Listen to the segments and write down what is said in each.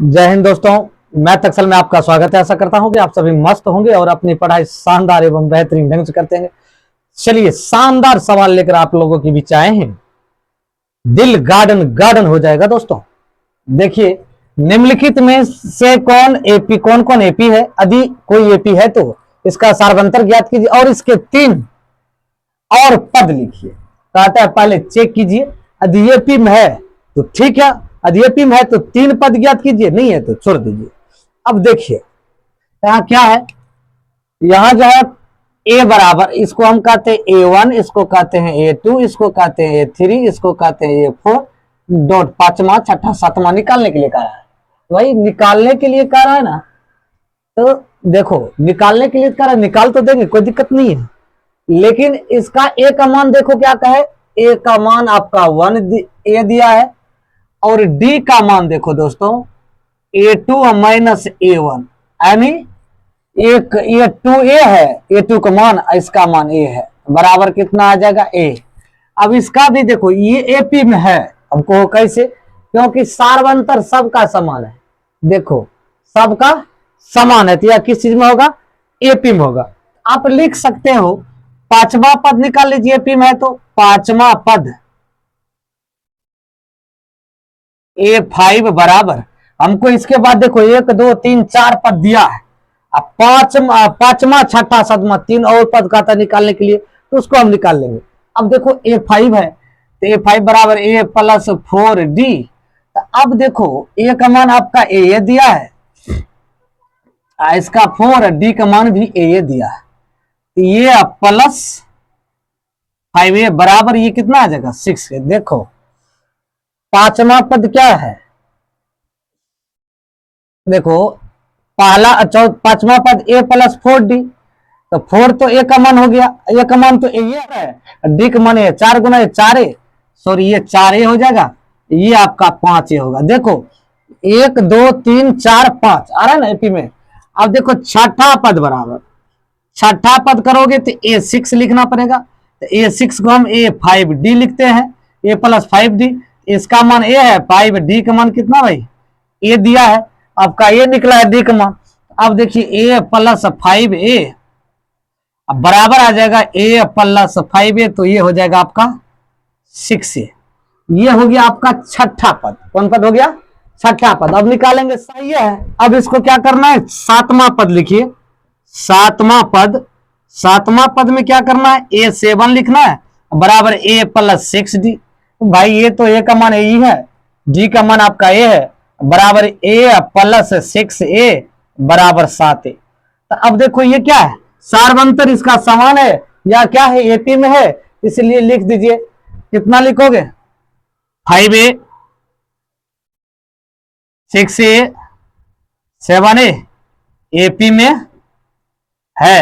जय हिंद दोस्तों। Math Excel में आपका स्वागत है। आशा करता हूं कि आप सभी मस्त होंगे और अपनी पढ़ाई शानदार एवं बेहतरीन ढंग से करते हैं। चलिए शानदार सवाल लेकर आप लोगों के बीच आए हैं। दिल गार्डन गार्डन हो जाएगा दोस्तों। देखिए निम्नलिखित में से कौन कौन एपी है। यदि कोई एपी है तो इसका सार्वंतर ज्ञात कीजिए और इसके 3 और पद लिखिए। कहता है पहले चेक कीजिए, यदि एपी में है तो ठीक है, यदि एपी में है तो 3 पद ज्ञात कीजिए, नहीं है तो छोड़ दीजिए। अब देखिए यहाँ क्या है, यहाँ जो है ए बराबर, इसको हम कहते हैं A1, इसको कहते हैं A2, इसको कहते हैं A3, इसको कहते हैं A4 डॉट 5वां 6वां 7वां निकालने के लिए कह रहा है। भाई निकालने के लिए कह रहा है ना, तो देखो निकालने के लिए कह रहा है, निकाल तो देंगे, कोई दिक्कत नहीं है। लेकिन इसका ए का मान देखो क्या कहे, ए का मान आपका 1 ए दिया है और डी का मान देखो दोस्तों A2 माइनस A1, यानी एक ये 2a है, A2 का मान, इसका मान a है, बराबर कितना आ जाएगा a। अब इसका भी देखो ये एपी में है, हमको कैसे, क्योंकि सार्वंतर सबका समान है। देखो सबका समान है तो यह किस चीज में होगा, एपी में होगा। आप लिख सकते हो 5वां पद निकाल लीजिए, एपी में है तो 5वां पद A5 बराबर, हमको इसके बाद देखो 1 2 3 4 पद दिया है। अब पांचवा छठा सातवां 3 और पद का था निकालने के लिए, तो उसको हम निकाल लेंगे। अब देखो A5 है तो A5 बराबर A प्लस 4D। तो अब देखो A का मान आपका A दिया है, इसका 4 D का मान भी A दिया है, तो ये प्लस 5A बराबर ये कितना आ जाएगा 6। देखो पांचवा पद क्या है, देखो पहला पांचवा पद A प्लस 4D, तो 4 तो ए का मान हो गया, ए का मान तो ये है, डी का मान है 4 गुना 4a, सॉरी ये 4a हो जाएगा, ये आपका 5a होगा। देखो 1 2 3 4 5 आ रहा है ना एपी में। अब देखो छठा पद बराबर, छठा पद करोगे तो A6 लिखना पड़ेगा, तो A6 को हम A5D लिखते हैं, A प्लस 5D, इसका मान A है, 5D का मान कितना भाई A दिया है, आपका A निकला है D का मान। अब देखिए A प्लस 5A अब बराबर आ जाएगा A प्लस 5A, तो ये हो जाएगा आपका 6A। ये हो गया आपका छठा पद। कौन पद हो गया, छठा पद। अब निकालेंगे, सही है। अब इसको क्या करना है, सातवां पद लिखिए। सातवां पद, सातवां पद में क्या करना है, A7 लिखना है बराबर A प्लस 6D। भाई ये तो A का मान यही है, D का मान आपका A है, बराबर A प्लस 6A बराबर 7A। तो अब देखो ये क्या है, सार्वंतर इसका समान है या क्या है, एपी में है, इसलिए लिख दीजिए। कितना लिखोगे, 5A 6A 7A एपी में है।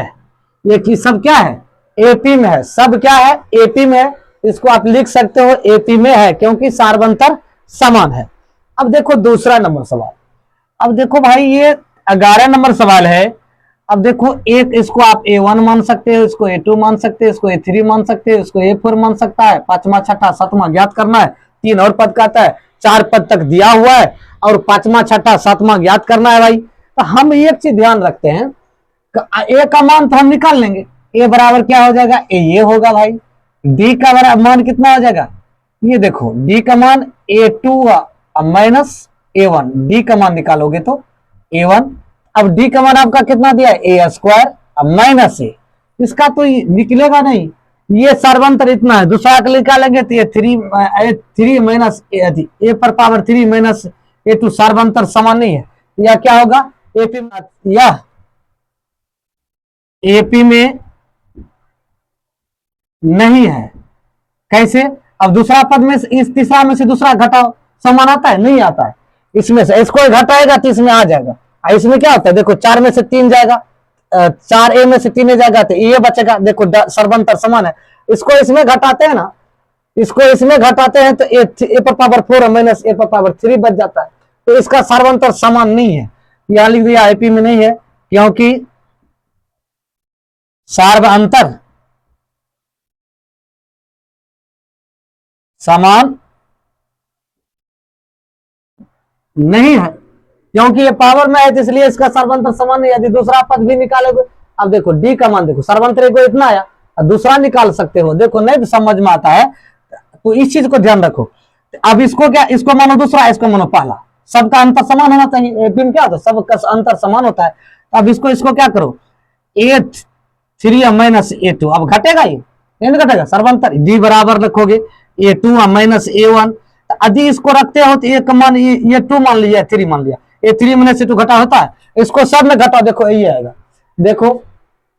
ये कि सब क्या है, एपी में है, सब क्या है एपी में है। इसको आप लिख सकते हो एपी में है, क्योंकि सार्वंतर समान है। अब देखो दूसरा नंबर सवाल। अब देखो भाई ये 11 नंबर सवाल है। अब देखो एक इसको आप A1 मान सकते हो, इसको A2 मान सकते हो, इसको A3 मान सकते हो, इसको A4 मान सकता है। पांचवा छठा सातवां ज्ञात करना है, 3 और पद कहता है, 4 पद तक दिया हुआ है और पांचवा छठा सातवां ज्ञात करना है भाई। तो हम एक चीज ध्यान रखते हैं, ए का मान तो हम निकाल लेंगे, ए बराबर क्या हो जाएगा, ए ये होगा भाई। डी का बराबर मान कितना हो जाएगा, ये देखो डी का मान A2 माइनस A1, डी का मान निकालोगे तो A1। अब डी का मान आपका कितना दिया है, A स्क्वायर माइनस ए, इसका तो निकलेगा नहीं, ये सर्वंतर इतना है। दूसरा का निकालेंगे तो ये 3 माइनस ए पर पावर 3 माइनस A2 सर्वंतर समान नहीं है, या क्या होगा, एपी या एपी में नहीं है। कैसे, अब दूसरा पद में इस तीसरा में से दूसरा घटाओ, समान आता है, नहीं आता है। इसमें से इसको घटाएगा तो इसमें आ जाएगा, इसमें क्या होता है, देखो 4 में से 3 जाएगा, 4A में से 3 जाएगा तो ये बचेगा। देखो सर्वंतर समान है, इसको इसमें घटाते हैं ना, इसको इसमें घटाते हैं तो ए पर पावर 4 माइनस ए पर पावर 3 बच जाता है। तो इसका सर्वंतर समान नहीं है, यहां लिख दिया एपी में नहीं है, क्योंकि सार्वंतर समान नहीं है। क्योंकि ये पावर में है तो इसलिए इसका सर्वंतर समान है। यदि दूसरा पद भी निकालोगे, अब देखो डी का मान देखो, सर्वंतर को इतना आया और दूसरा निकाल सकते हो, देखो नहीं समझ में आता है तो इस चीज को ध्यान रखो। अब इसको क्या, इसको मानो दूसरा, इसको मानो पहला, सबका अंतर समान होना चाहिए। एपी में क्या होता है, सबका अंतर समान होता है। अब इसको क्या करो, A3 माइनस A2, अब घटेगा ये नहीं घटेगा, सर्वंतर डी बराबर रखोगे A2 माइनस A1। यदि इसको रखते हो तो एक मान ये 2 मान लिया, 3 मान लिया, A3 में से 2 घटा होता है, इसको सब में घटा, देखो ये आएगा, देखो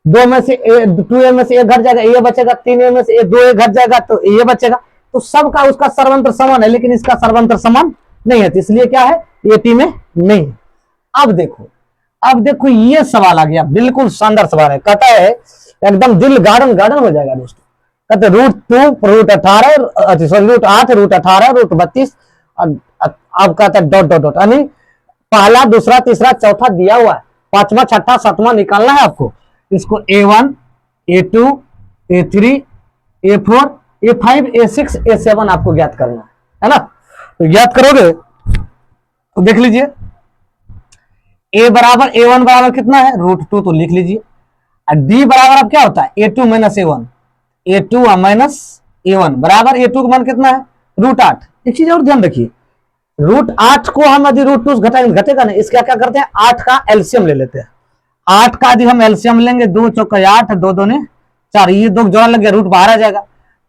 2 में से 2A में से एक घट जाएगा, ये बचेगा, 3A में से 2A घट जाएगा तो ये बचेगा। तो सबका उसका सर्वंतर समान है, लेकिन इसका सर्वंतर समान नहीं है, तो इसलिए क्या है, एपी में नहीं है। अब देखो ये सवाल आ गया, बिल्कुल शानदार सवाल है। कहता है एकदम दिल गार्डन गार्डन हो जाएगा दोस्तों। कहते √2 √18 सॉरी √8 √18 √32, अब कहता है डॉट डॉट डॉट, यानी पहला दूसरा तीसरा चौथा दिया हुआ है, पांचवा छठा सातवां निकालना है आपको। इसको A1 A2 A3 A4 A5 A6 A7 आपको ज्ञात करना है ना। तो ज्ञात करोगे तो देख लीजिए, A बराबर A1 बराबर कितना है, √2, तो लिख लीजिए। D बराबर अब क्या होता है, A2 minus A1, A2 minus A1 बराबर A2 का मान कितना है, √8। एक चीज और ध्यान रखिए, √8 को हम यदि √2 घटाएंगे घटेगा नहीं, इसका क्या करते हैं, 8 का एलसीएम ले लेते हैं। 8 का यदि हम एलसीएम लेंगे, 2 चौका 8, 2 दूने 4, ये 2 जोड़ा लग गया, रूट बाहर आ जाएगा।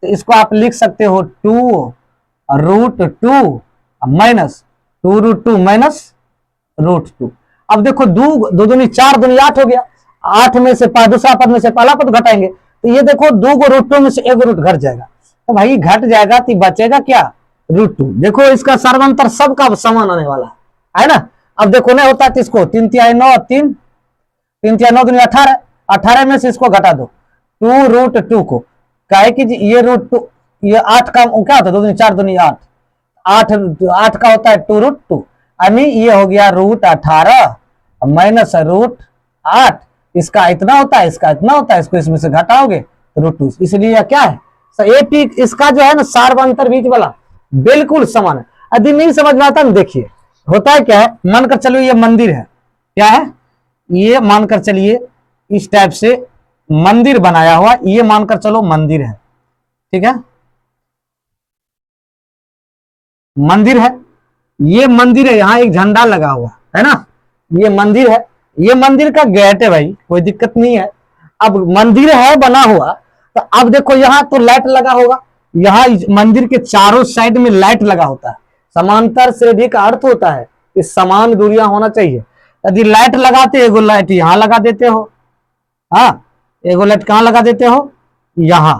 तो इसको आप लिख सकते हो 2 माइनस 2 माइनस √2। अब देखो 2 दूनी 4 दूनी 8 हो गया, 8 में से दूसरा पद में से पहला पद घटाएंगे तो ये देखो 2 को √2 में से एक रूट घट जाएगा, तो भाई घट जाएगा तो बचेगा क्या, √2। देखो इसका सर्वंतर सबका समान आने वाला है ना। अब देखो नहीं होता है, इसको 3 तिहाई 9, 3 तिहाई 9 दूनी 18, 18 में से इसको घटा दो 2 √2 को, काहे कि ये √2, ये 8 का क्या होता है, 2 दूनी 4 दूनी 8, 8 का होता है 2 √2, यानी ये हो गया √18 माइनस √8। इसका इतना होता है, इसका इतना होता है, इसको इसमें से घटाओगे √2, इसलिए क्या है, एपी इसका जो है ना सर्वंतर बीच वाला बिल्कुल समान है। यदि नहीं समझ में आता ना, देखिए होता है क्या है, मानकर चलो ये मंदिर है, क्या है ये, मानकर चलिए इस टाइप से मंदिर बनाया हुआ, ये मानकर चलो मंदिर है, ठीक है, मंदिर है, ये मंदिर है, यहां एक झंडा लगा हुआ है ना, ये मंदिर है, ये मंदिर का गेट है भाई, कोई दिक्कत नहीं है। अब मंदिर है बना हुआ, तो अब देखो यहां तो लाइट लगा होगा, यहां मंदिर के चारों साइड में लाइट लगा होता है। समांतर श्रेणी का अर्थ होता है कि समान दूरियां होना चाहिए। यदि लाइट लगाते, एगो लाइट यहां लगा देते हो, हाँ एगो लाइट कहां लगा देते हो, यहां,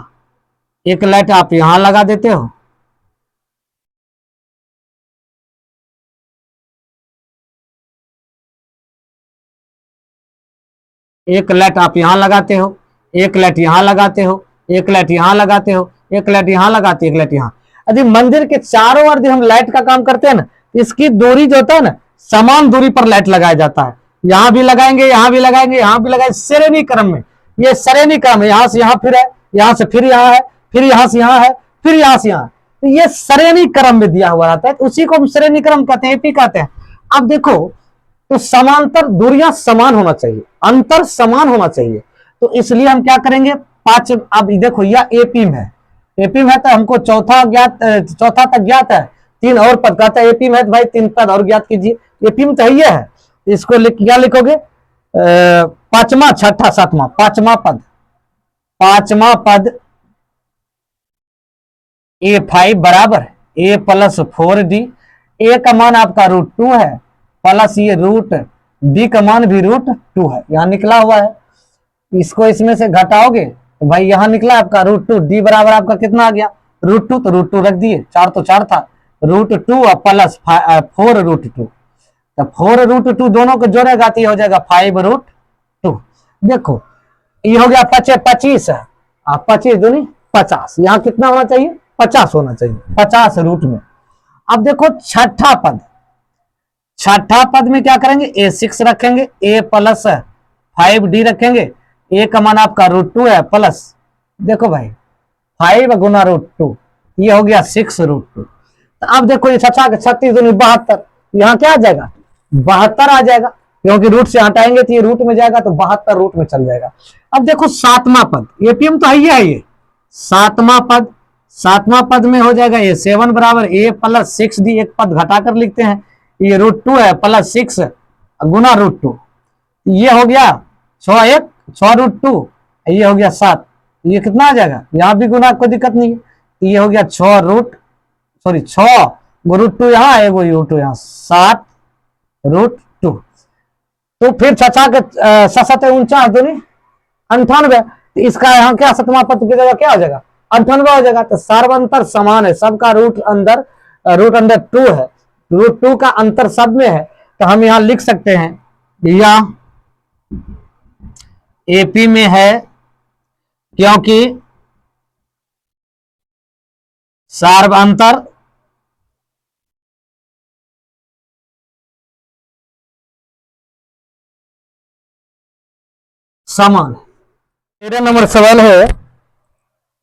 एक लाइट आप यहां लगा देते हो, एक लाइट आप यहां लगाते हो, एक लाइट यहां लगाते हो, एक लाइट यहां लगाते हो, एक लाइट यहां लगाते हो, एक लाइट यहां। यदि मंदिर के चारों ओर हम लाइट का काम करते हैं ना, इसकी दूरी जो होता है ना, समान दूरी पर लाइट लगाया जाता है। यहां भी लगाएंगे, यहां भी लगाएंगे, यहां भी लगाएंगे, श्रेणी क्रम में, ये श्रेणी क्रम है, यहां से यहां फिर है, यहां से फिर यहां है, फिर यहां से यहां है, फिर यहां से यहां, तो ये श्रेणी क्रम में दिया हुआ रहता है, तो उसी को हम श्रेणी क्रम कहते हैं, एपी कहते हैं। अब देखो, तो समांतर दूरियां समान होना चाहिए, अंतर समान होना चाहिए, तो इसलिए हम क्या करेंगे, 5, अब देखो यह एपी में है, एपी में है तो हमको चौथा तक ज्ञात है, 3 और पद कहता है एपी में है, तो भाई 3 पद और ज्ञात कीजिए, एपी में तो है, इसको क्या लिखोगे, 5वां 6ठा 7वां, 5वां पद A5 बराबर A प्लस 4D, ए का मान आपका √2 है, प्लस ये √D का मान भी √2 है, यहाँ निकला हुआ है। इसको इसमें से घटाओगे तो भाई यहाँ निकला आपका √2, D बराबर आपका कितना आ गया, √2, तो √2 रख दिए, 4 तो 4 था, √2 और प्लस 4√2, तो 4√2 दोनों को जोड़ेगा तो ये हो जाएगा 5√2। देखो ये हो गया 25 है, 25 दूनी 50, यहाँ कितना होना चाहिए, 50 होना चाहिए, 50 रूट में। अब देखो छठा पद में क्या करेंगे, A6 रखेंगे, A प्लस 5D रखेंगे, A का मान आपका √2 है, प्लस देखो भाई 5 गुना √2, ये हो गया 6√2। तो अब देखो ये 36 दूनी 72, यहाँ क्या आ जाएगा, 72 आ जाएगा, क्योंकि रूट से हटाएंगे तो ये रूट में जाएगा, तो 72 रूट में चल जाएगा। अब देखो सातवां पद, एपीएम तो है ही है, ये सातवां पद में हो जाएगा ये 7 बराबर a प्लस 6d, एक पद घटाकर लिखते हैं, ये √2 है प्लस 6 गुना √2, ये हो गया 6 ये हो गया 7, ये कितना आ जाएगा, यहां भी गुना, कोई दिक्कत नहीं है, ये हो गया 6 √2 यहाँ है, वो √2 यहाँ, 7 √2। तो फिर 7 दूनी 98, तो इसका यहाँ क्या सतवां पद की जगह क्या हो जाएगा, 98 हो जाएगा। तो सर्वांतर समान है, सबका रूट अंदर 2 है, √2 का अंतर सब में है, तो हम यहां लिख सकते हैं या एपी में है, क्योंकि सर्वांतर समान। मेरा नंबर सवाल है,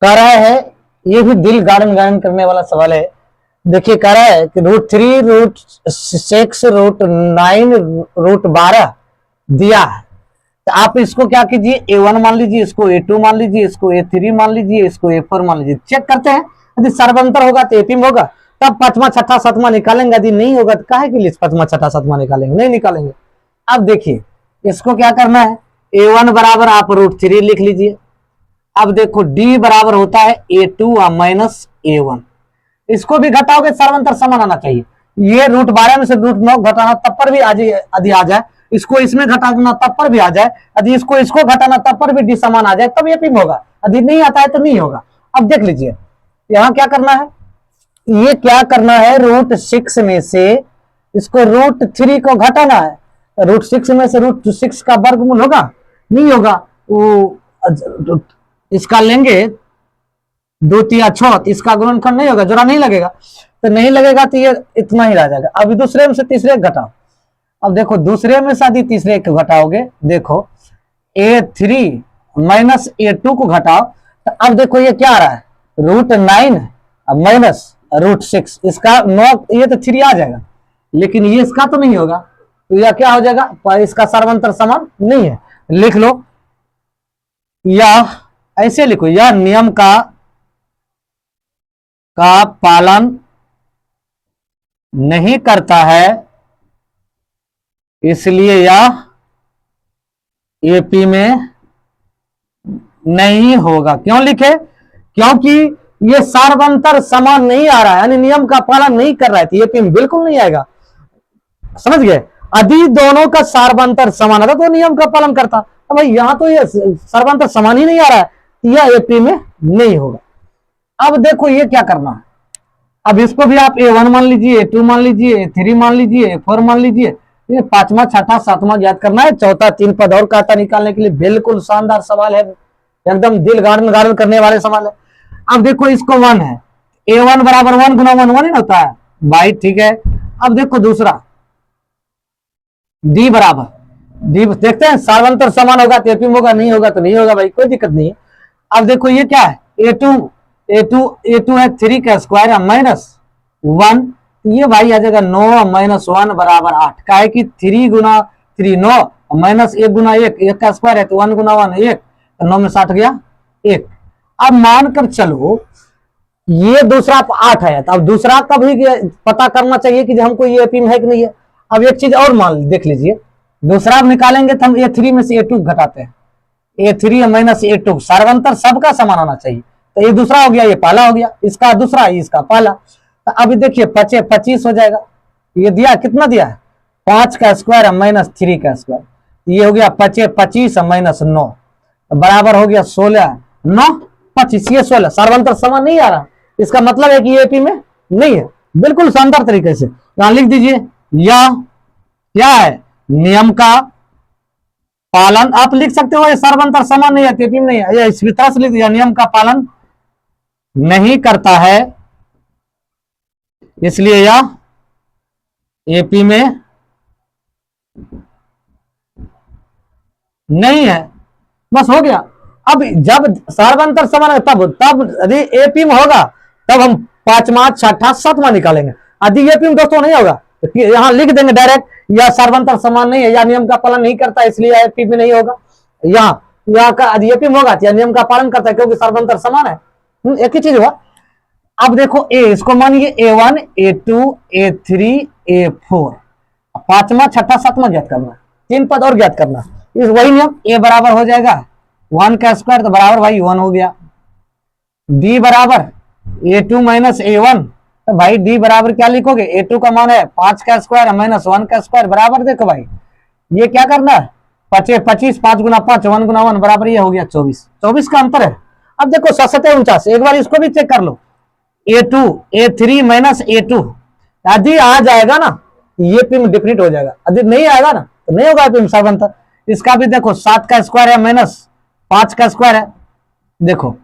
कह रहा है, ये भी दिल गार्डन करने वाला सवाल है। देखिए कह रहा है कि √3 √6 √9 √12 दिया है, तो आप इसको क्या कीजिए, a1 मान लीजिए, इसको a2 मान लीजिए, इसको a3 मान लीजिए, इसको a4 मान लीजिए, चेक करते हैं। यदि सर्वांतर होगा तो एपी में होगा, तब 5वां 6ठा 7वां निकालेंगे, यदि नहीं होगा तो काहे के लिए 5वां 6ठा 7वां निकालेंगे, नहीं निकालेंगे। अब देखिए इसको क्या करना है, a1 बराबर आप √3 लिख लीजिए। अब देखो d बराबर होता है a2 माइनस a1, इसको भी घटाओगे सर्वांतर समान आना चाहिए, ये √12 में से √9 घटाना तब पर भी यदि आ जाए, इसको इसमें घटाना तब पर भी आ जाए, यदि इसको घटाना तब पर भी डी समान आ जाए, तब ये भी होगा, यदि नहीं आता है तो नहीं होगा। अब देख लीजिए यहां क्या करना है, ये क्या करना है, √6 में से इसको √3 को घटाना है, √6 में से √6 का वर्गमूल होगा, नहीं होगा, वो इसका लेंगे 2 3 6, इसका गुणनखंड नहीं होगा, जोड़ा नहीं लगेगा, तो नहीं लगेगा तो ये इतना ही रह जाएगा। अब दूसरे में से तीसरे घटाओ, अब देखो दूसरे में से यदि तीसरे को घटाओगे, देखो a3 माइनस a2 को घटाओ, तो अब देखो ये क्या आ रहा है, √9 माइनस √6, इसका 9, ये तो 3 आ जाएगा, लेकिन ये इसका तो नहीं होगा, तो यह क्या हो जाएगा, इसका सर्वांतर समान नहीं है। लिख लो, या ऐसे लिखो, यह नियम का पालन नहीं करता है, इसलिए यह एपी में नहीं होगा। क्यों लिखे, क्योंकि ये सर्वांतर समान नहीं आ रहा है, यानी नियम का पालन नहीं कर रहा है, तो एपी में बिल्कुल नहीं आएगा। समझ गए, यदि दोनों का सर्वांतर समान आता तो नियम का पालन करता, तो भाई यहां तो ये सर्वांतर समान ही नहीं आ रहा है, तो यह एपी में नहीं होगा। अब देखो ये क्या करना है, अब इसको भी आप a1 मान लीजिए, a2 मान लीजिए, a3 मान लीजिए, a4 मान लीजिए, ये 5वां 6ठा 7वां ज्ञात करना है, चौथा 3 पद और काटा निकालने के लिए बिल्कुल शानदार सवाल है, एकदम दिल गार्डन करने वाले सवाल है। अब देखो इसको 1 है, a1 बराबर 1 गुना 1 1 ही होता है भाई, ठीक है। अब देखो दूसरा d बराबर, d देखते हैं सर्वांतर समान होगा तो एपी में होगा, नहीं होगा तो नहीं होगा भाई, कोई दिक्कत नहीं है। अब देखो ये क्या है, a2 है 3 का स्क्वायर माइनस 1, ये भाई आ जाएगा 9 माइनस 1 बराबर 8, का है कि 3 गुना 3 9 माइनस 1 गुना 1 का स्क्वायर है, तो 1 गुना 1 1, तो 9 में 60 गया 1। अब मानकर चलो ये दूसरा 8 है, तो अब दूसरा का भी पता करना चाहिए कि हमको ये एपी में है कि नहीं है। अब एक चीज और मान देख लीजिए, दूसरा निकालेंगे तो हम a3 में से a2 घटाते हैं, a3 माइनस a2 सर्वांतर सबका समान आना चाहिए, तो ये दूसरा हो गया, ये पहला हो गया, इसका दूसरा इसका पहला। तो अभी देखिए 25 हो जाएगा, ये दिया कितना दिया है, 5 का स्क्वायर माइनस 3 का स्क्वायर, ये हो गया 25 माइनस 9 बराबर हो गया 16, 9 25, ये 16 सर्वांतर समान नहीं आ रहा, इसका मतलब है कि ये एपी में नहीं है। बिल्कुल शानदार तरीके से यहां लिख दीजिए, या क्या है, नियम का पालन, आप लिख सकते हो ये सर्वांतर समान नहीं है, एपी में नहीं है, इस तरह से लिख दिया, नियम का पालन नहीं करता है, इसलिए यह एपी में नहीं है, बस हो गया। अब जब सर्वांतर समान है तब यदि एपी में होगा तब हम 5वां 6ठा 7वां निकालेंगे, यदि एपी में दोस्तों नहीं होगा तो यहां लिख देंगे डायरेक्ट, यह सर्वांतर समान नहीं है, यह नियम का पालन नहीं करता, इसलिए एपी में नहीं होगा। यहाँ का एपी में होगा, यह नियम का पालन करता है क्योंकि सर्वांतर समान है। एक ही चीज हुआ। अब देखो ए, इसको मानिए A1 A2 A3 A4, पांचवा छठा सातवां ज्ञात करना, 3 पद और ज्ञात करना। इस वही नियम, ए बराबर हो जाएगा 1 का स्क्वायर तो बराबर भाई 1 हो गया। डी बराबर A2 माइनस A1, तो भाई डी बराबर क्या लिखोगे, A2 का मान है 5 का स्क्वायर माइनस 1 का स्क्वायर बराबर, देखो भाई ये क्या करना है, 25, 5 गुना 5 1 गुना 1 बराबर, ये हो गया 24, 24 का अंतर है। अब देखो 47 एक बार इसको भी चेक कर लो, A2 A3 माइनस A2, यदि आ जाएगा ना ये पी में डिफिनिट हो जाएगा, यदि नहीं आएगा ना तो नहीं होगा पी में सर्वांतर। इसका भी देखो 7 का स्क्वायर है माइनस 5 का स्क्वायर है, देखो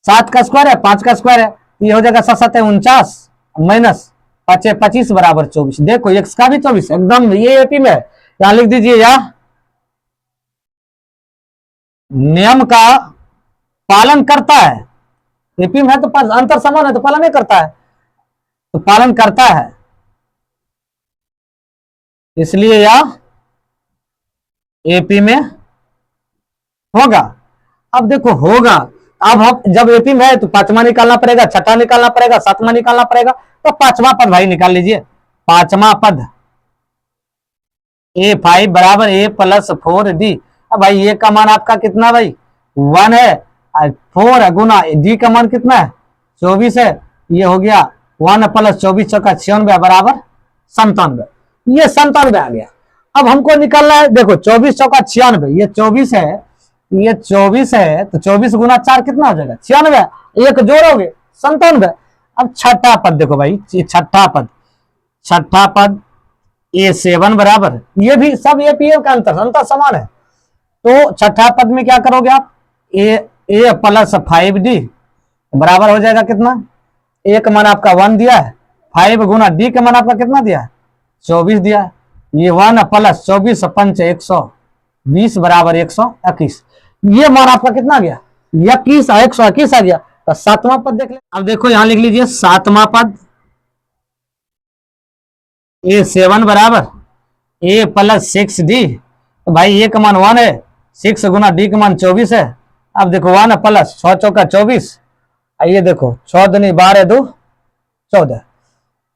7 का स्क्वायर है 5 का स्क्वायर है, ये हो जाएगा 7 49 माइनस 5 25 बराबर 24। देखो एक्स का भी 24 एकदम ये एपी में है। यहां लिख दीजिए, या नियम का पालन करता है, एपी में है तो अंतर समान है तो पालन नहीं करता है, तो पालन करता है, इसलिए यह एपी में होगा। अब देखो होगा, अब हम जब एपी में है तो पांचवा निकालना पड़ेगा, छठा निकालना पड़ेगा, सातवां निकालना पड़ेगा, तो पांचवा पद भाई निकाल लीजिए। पांचवा पद A5 बराबर A प्लस 4D। अब भाई ये का मान आपका कितना भाई 1 है, 4 गुना डी का मान कितना है 24 है, ये हो गया 1 प्लस 24 चौका 96 बराबर 97, ये 97 आ गया। अब हमको निकालना है, देखो 24 चौका 96, ये 24 है, ये 24 है, तो 24 गुना 4 कितना हो जाएगा 96, एक जोड़ोगे 97। अब छठा पद देखो भाई, छठा पद A7 बराबर, ये भी सब एपीएम का अंतर समान है, तो छठा पद में क्या करोगे आप, ए प्लस 5D बराबर हो जाएगा कितना, ए का मान आपका 1 दिया है, 5 गुना डी का मान आपका कितना दिया है 24 दिया है, ये 1 प्लस 24 पंच 120 बराबर 121, ये मान आपका कितना गया 21 121 आ गया। तो सातवां पद देख ले, अब देखो यहां लिख लीजिए सातवां पद A7 बराबर A प्लस 6D, तो भाई ये का मान 1 है, 6 गुना डी का मान 24 है। अब देखो 1 प्लस 6 चौका 24, ये देखो 6 दूनी 12 2 14,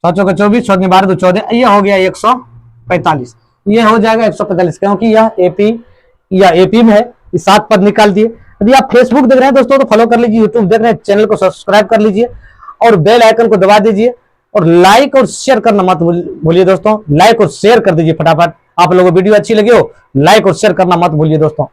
6 चौका 24 6 दूनी 12 2 14, ये हो गया 145, ये हो जाएगा 145 क्योंकि यह एपी में है। ये 7 पद निकाल दिए। यदि आप फेसबुक देख रहे हैं दोस्तों तो फॉलो कर लीजिए, यूट्यूब देख रहे हैं चैनल को सब्सक्राइब कर लीजिए और बेल आइकन को दबा दीजिए, और लाइक और शेयर करना मत भूलिए दोस्तों, लाइक और शेयर कर दीजिए फटाफट। आप लोगों को वीडियो अच्छी लगी हो लाइक और शेयर करना मत भूलिए दोस्तों।